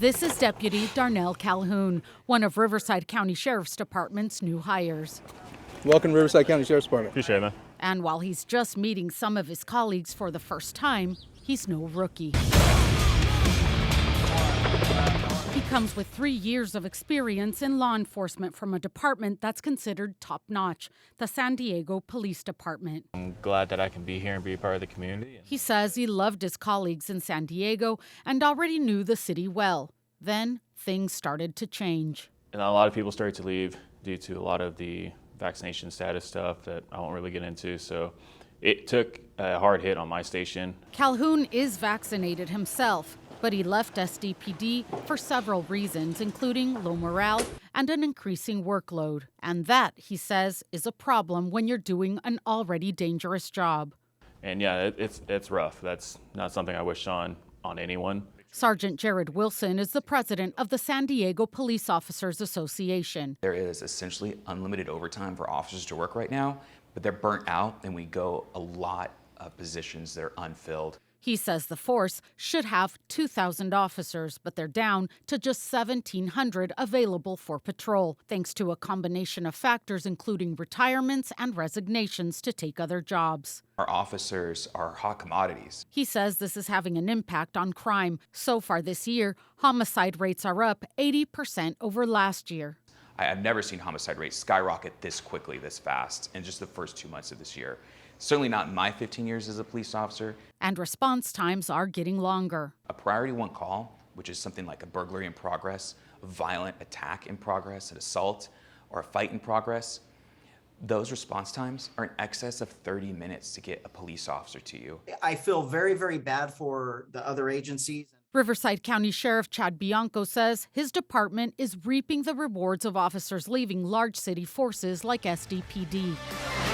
This is Deputy Darnell Calhoun, one of Riverside County Sheriff's Department's new hires. Welcome to Riverside County Sheriff's Department. Appreciate it, man. And while he's just meeting some of his colleagues for the first time, he's no rookie. He comes with 3 years of experience in law enforcement from a department that's considered top-notch, the San Diego Police Department. I'm glad that I can be here and be a part of the community. He says he loved his colleagues in San Diego and already knew the city well. Then things started to change. And a lot of people started to leave due to a lot of the vaccination status stuff that I won't really get into. So it took a hard hit on my station. Calhoun is vaccinated himself, but he left SDPD for several reasons, including low morale and an increasing workload. And that, he says, is a problem when you're doing an already dangerous job. And yeah, it's rough. That's not something I wish on anyone. Sergeant Jared Wilson is the president of the San Diego Police Officers Association. There is essentially unlimited overtime for officers to work right now, but they're burnt out and we go a lot of positions that are unfilled. He says the force should have 2,000 officers, but they're down to just 1,700 available for patrol, thanks to a combination of factors including retirements and resignations to take other jobs. Our officers are hot commodities. He says this is having an impact on crime. So far this year, homicide rates are up 80% over last year. I've never seen homicide rates skyrocket this quickly, this fast, in just the first 2 months of this year. Certainly not in my 15 years as a police officer. And response times are getting longer. A priority 1 call, which is something like a burglary in progress, a violent attack in progress, an assault, or a fight in progress, those response times are in excess of 30 minutes to get a police officer to you. I feel very, very bad for the other agencies. Riverside County Sheriff Chad Bianco says his department is reaping the rewards of officers leaving large city forces like SDPD.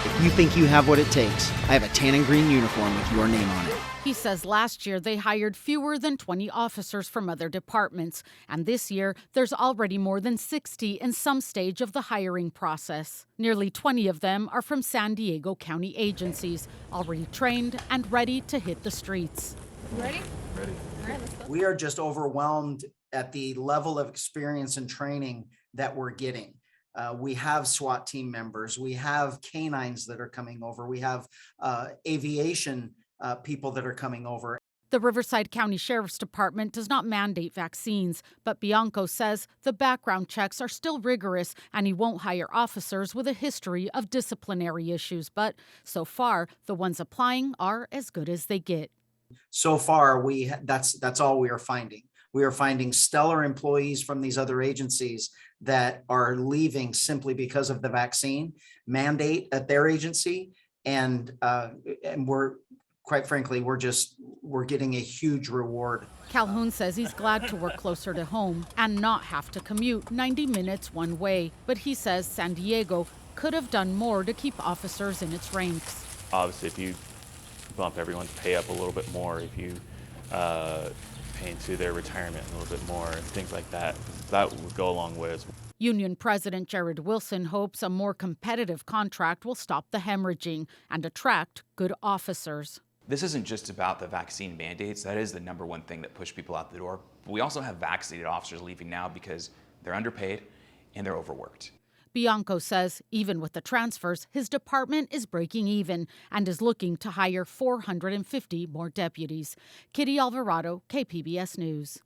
If you think you have what it takes, I have a tan and green uniform with your name on it. He says last year they hired fewer than 20 officers from other departments, and this year there's already more than 60 in some stage of the hiring process. Nearly 20 of them are from San Diego County agencies, already trained and ready to hit the streets. Ready? Ready. All right, let's go. We are just overwhelmed at the level of experience and training that we're getting. We have SWAT team members, we have canines that are coming over, we have aviation people that are coming over. The Riverside County Sheriff's Department does not mandate vaccines, but Bianco says the background checks are still rigorous and he won't hire officers with a history of disciplinary issues. But so far, the ones applying are as good as they get. So far, that's all we are finding. We are finding stellar employees from these other agencies that are leaving simply because of the vaccine mandate at their agency. And we're, quite frankly, we're getting a huge reward. Calhoun says he's glad to work closer to home and not have to commute 90 minutes one way. But he says San Diego could have done more to keep officers in its ranks. Obviously, if you bump everyone's pay up a little bit more, if you pay into their retirement a little bit more, and things like that, that would go a long ways. Union President Jared Wilson hopes a more competitive contract will stop the hemorrhaging and attract good officers. This isn't just about the vaccine mandates. That is the #1 thing that pushed people out the door. But we also have vaccinated officers leaving now because they're underpaid and they're overworked. Bianco says even with the transfers, his department is breaking even and is looking to hire 450 more deputies. Kitty Alvarado, KPBS News.